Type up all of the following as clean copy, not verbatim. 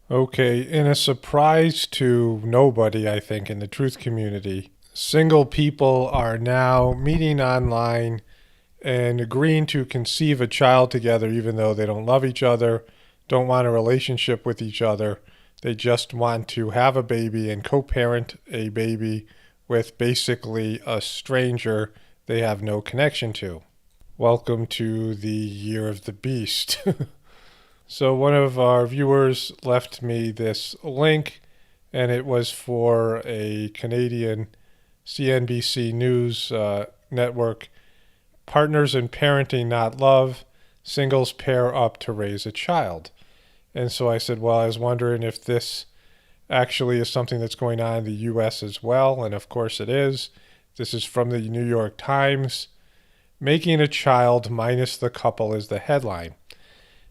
Okay, in a surprise to nobody, I think, in the truth community, single people are now meeting online and agreeing to conceive a child together, even though they don't love each other, don't want a relationship with each other. They just want to have a baby and co parent a baby with basically a stranger they have no connection to. Welcome to the year of the beast. So, one of our viewers left me this link, and it was for a Canadian CNBC News network. Partners in parenting, not love. Singles pair up to raise a child. And so I said, well, I was wondering if this actually is something that's going on in the US as well. And of course it is. This is from the New York Times. Making a child minus the couple is the headline.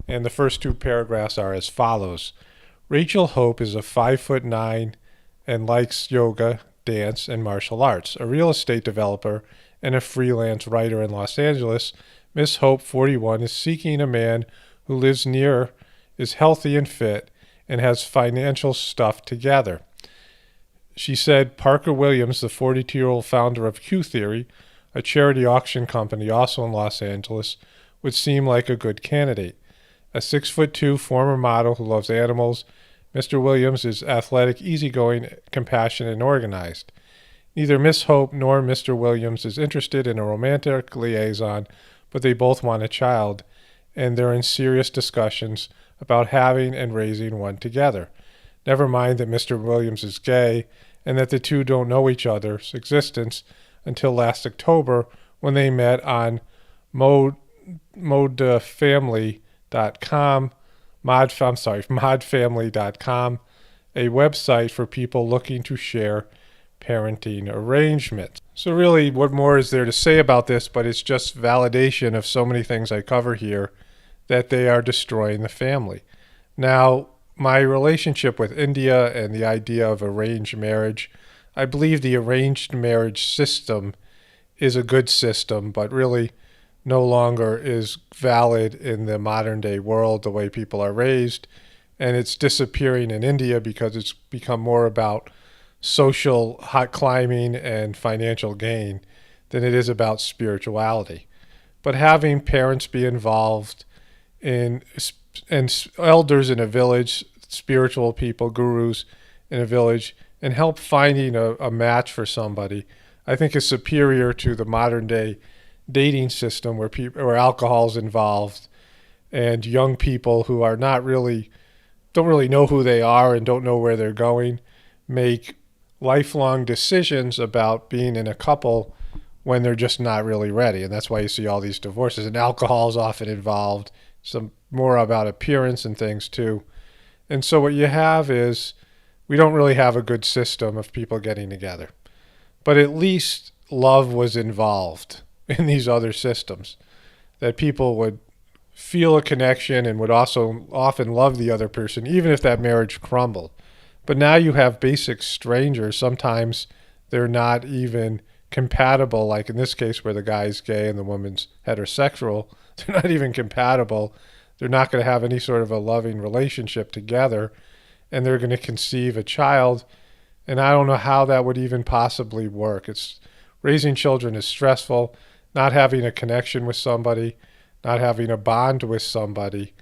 And the first two paragraphs are as follows. Rachel Hope is a 5'9" and likes yoga, dance, and martial arts. A real estate developer and a freelance writer in Los Angeles, Miss Hope, 41, is seeking a man who lives near, is healthy and fit, and has financial stuff together. She said Parker Williams, the 42-year-old founder of Q Theory, a charity auction company also in Los Angeles, would seem like a good candidate. A 6'2" former model who loves animals, Mr. Williams is athletic, easygoing, compassionate, and organized. Neither Miss Hope nor Mr. Williams is interested in a romantic liaison, but they both want a child, and they're in serious discussions about having and raising one together. Never mind that Mr. Williams is gay and that the two don't know each other's existence until last October when they met on modfamily.com, modfamily.com, a website for people looking to share parenting arrangements. So really, what more is there to say about this, but it's just validation of so many things I cover here that they are destroying the family. Now, my relationship with India and the idea of arranged marriage, I believe the arranged marriage system is a good system, but really no longer is valid in the modern day world the way people are raised. And it's disappearing in India because it's become more about social hot climbing and financial gain than it is about spirituality. But having parents be involved in and elders in a village, spiritual people, gurus in a village, and help finding a match for somebody, I think is superior to the modern day dating system where alcohol is involved and young people who are not really don't really know who they are and don't know where they're going make lifelong decisions about being in a couple when they're just not really ready. And that's why you see all these divorces. And alcohol is often involved, some more about appearance and things too. And so what you have is we don't really have a good system of people getting together. But at least love was involved in these other systems, that people would feel a connection and would also often love the other person, even if that marriage crumbled. But now you have basic strangers. Sometimes they're not even compatible, like in this case where the guy's gay and the woman's heterosexual. They're not even compatible. They're not going to have any sort of a loving relationship together, and they're going to conceive a child. And I don't know how that would even possibly work. It's raising children is stressful. Not having a connection with somebody, not having a bond with somebody,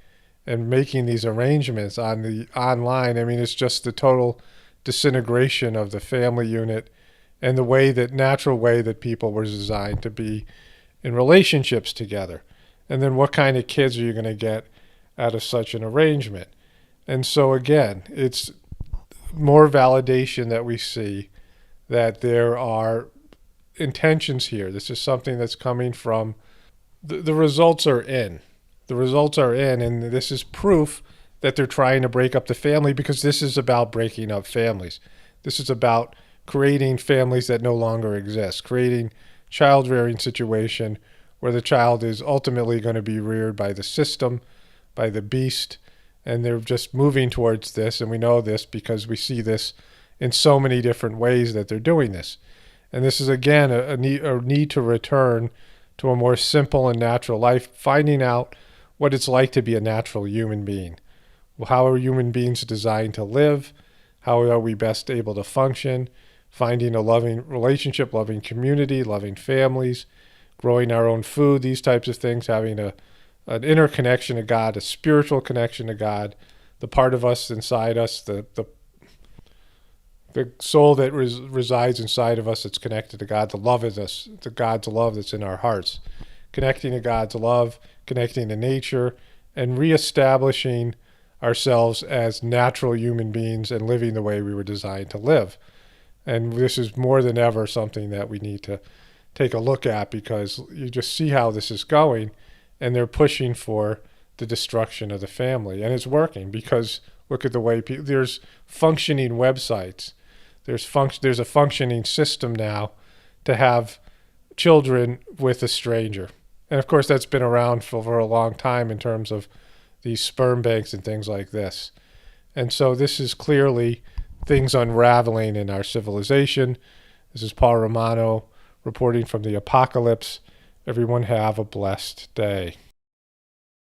and making these arrangements on the online. I mean, it's just the total disintegration of the family unit and the natural way that people were designed to be in relationships together. And then what kind of kids are you going to get out of such an arrangement? And so again, it's more validation that we see that there are intentions here. This is something that's coming from the results are in. The results are in, and this is proof that they're trying to break up the family, because this is about breaking up families. This is about creating families that no longer exist, creating child rearing situation where the child is ultimately going to be reared by the system, by the beast, and they're just moving towards this. And we know this because we see this in so many different ways that they're doing this. And this is, again, a need to return to a more simple and natural life, finding out what it's like to be a natural human being, How are human beings designed to live? How are we best able to function? Finding a loving relationship, loving community, loving families, growing our own food, these types of things, having an inner connection to God, a spiritual connection to God, the part of us inside us, the soul that resides inside of us that's connected to God, the love of us, the God's love that's in our hearts. Connecting to God's love, connecting to nature, and reestablishing ourselves as natural human beings and living the way we were designed to live. And this is more than ever something that we need to take a look at, because you just see how this is going, and they're pushing for the destruction of the family. And it's working, because look at the way there's functioning websites. There's a functioning system now to have children with a stranger. And of course, that's been around for a long time in terms of these sperm banks and things like this. And so this is clearly things unraveling in our civilization. This is Paul Romano reporting from the Apocalypse. Everyone have a blessed day.